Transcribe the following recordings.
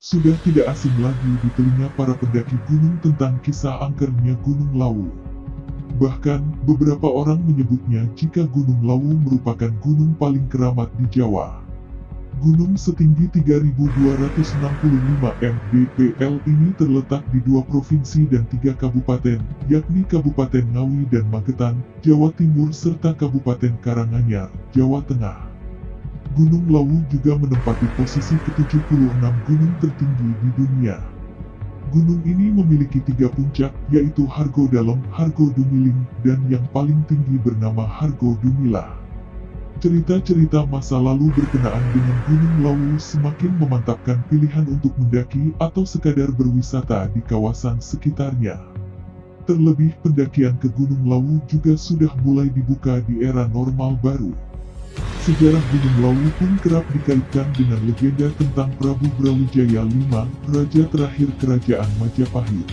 Sudah tidak asing lagi di telinga para pendaki gunung tentang kisah angkernya Gunung Lawu. Bahkan, beberapa orang menyebutnya jika Gunung Lawu merupakan gunung paling keramat di Jawa. Gunung setinggi 3.265 mdpl ini terletak di 2 provinsi dan 3 kabupaten, yakni Kabupaten Ngawi dan Magetan, Jawa Timur serta Kabupaten Karanganyar, Jawa Tengah. Gunung Lawu juga menempati posisi ke-76 gunung tertinggi di dunia. Gunung ini memiliki 3 puncak, yaitu Hargo Dalem, Hargo Dumiling, dan yang paling tinggi bernama Hargo Dumilah. Cerita-cerita masa lalu berkenaan dengan Gunung Lawu semakin memantapkan pilihan untuk mendaki atau sekadar berwisata di kawasan sekitarnya. Terlebih pendakian ke Gunung Lawu juga sudah mulai dibuka di era normal baru. Sejarah Gunung Lawu pun kerap dikaitkan dengan legenda tentang Prabu Brawijaya V, raja terakhir kerajaan Majapahit.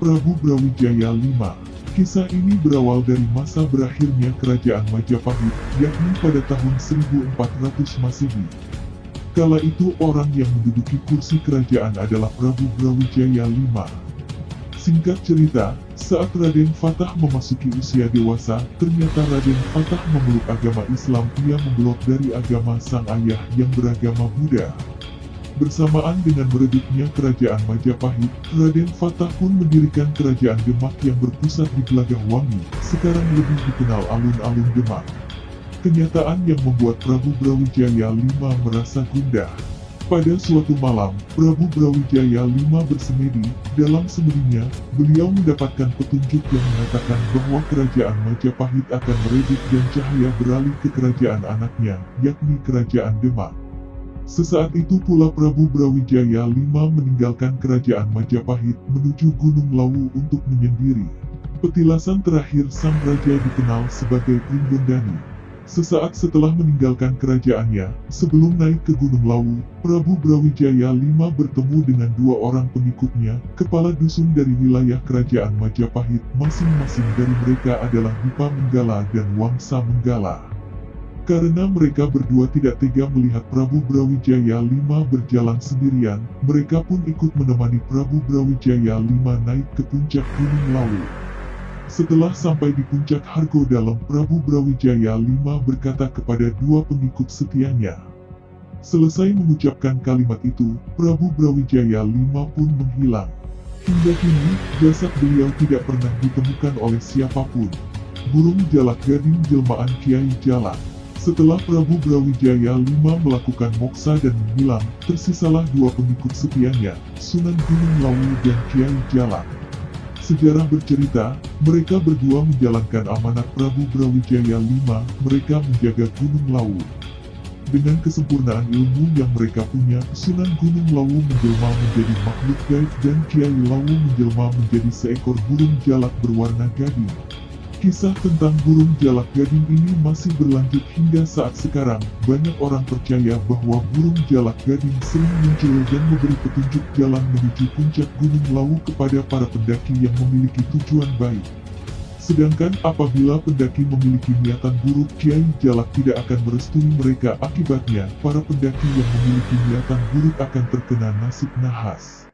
Prabu Brawijaya V. Kisah ini berawal dari masa berakhirnya kerajaan Majapahit, yakni pada tahun 1400 Masehi. Kala itu orang yang menduduki kursi kerajaan adalah Prabu Brawijaya V. Singkat cerita, saat Raden Fatah memasuki usia dewasa, ternyata Raden Fatah memeluk agama Islam. Ia membelot dari agama sang ayah yang beragama Buddha. Bersamaan dengan meredupnya kerajaan Majapahit, Raden Fatah pun mendirikan kerajaan Demak yang berpusat di Gelagahwangi, sekarang lebih dikenal alun-alun Demak. Kenyataan yang membuat Prabu Brawijaya V merasa gundah. Pada suatu malam, Prabu Brawijaya V bersemedi. Dalam semedinya, beliau mendapatkan petunjuk yang mengatakan bahwa kerajaan Majapahit akan meredup dan cahaya beralih ke kerajaan anaknya, yakni kerajaan Demak. Sesaat itu pula Prabu Brawijaya V meninggalkan kerajaan Majapahit menuju Gunung Lawu untuk menyendiri. Petilasan terakhir sang raja dikenal sebagai Pringgondani. Sesaat setelah meninggalkan kerajaannya, sebelum naik ke Gunung Lawu, Prabu Brawijaya V bertemu dengan 2 orang pengikutnya, kepala dusun dari wilayah kerajaan Majapahit. Masing-masing dari mereka adalah Dipa Menggala dan Wangsa Menggala. Karena mereka berdua tidak tega melihat Prabu Brawijaya V berjalan sendirian, mereka pun ikut menemani Prabu Brawijaya V naik ke puncak Gunung Lawu. Setelah sampai di puncak Hargo Dalem, Prabu Brawijaya V berkata kepada 2 pengikut setianya. Selesai mengucapkan kalimat itu, Prabu Brawijaya V pun menghilang. Hingga kini, jasad beliau tidak pernah ditemukan oleh siapapun. Burung jalak gading jelmaan Kiai Jalak. Setelah Prabu Brawijaya V melakukan moksa dan menghilang, tersisalah 2 pengikut setianya, Sunan Gunung Lawu dan Kiai Jalak. Sejarah bercerita, mereka berdua menjalankan amanat Prabu Brawijaya V, mereka menjaga Gunung Lawu. Dengan kesempurnaan ilmu yang mereka punya, Sunan Gunung Lawu menjelma menjadi makhluk gaib dan Kiai Lawu menjelma menjadi seekor burung jalak berwarna gading. Kisah tentang burung jalak gading ini masih berlanjut hingga saat sekarang. Banyak orang percaya bahwa burung jalak gading sering muncul dan memberi petunjuk jalan menuju puncak Gunung Lawu kepada para pendaki yang memiliki tujuan baik. Sedangkan apabila pendaki memiliki niatan buruk, Kiai Jalak tidak akan merestui mereka. Akibatnya, para pendaki yang memiliki niatan buruk akan terkena nasib nahas.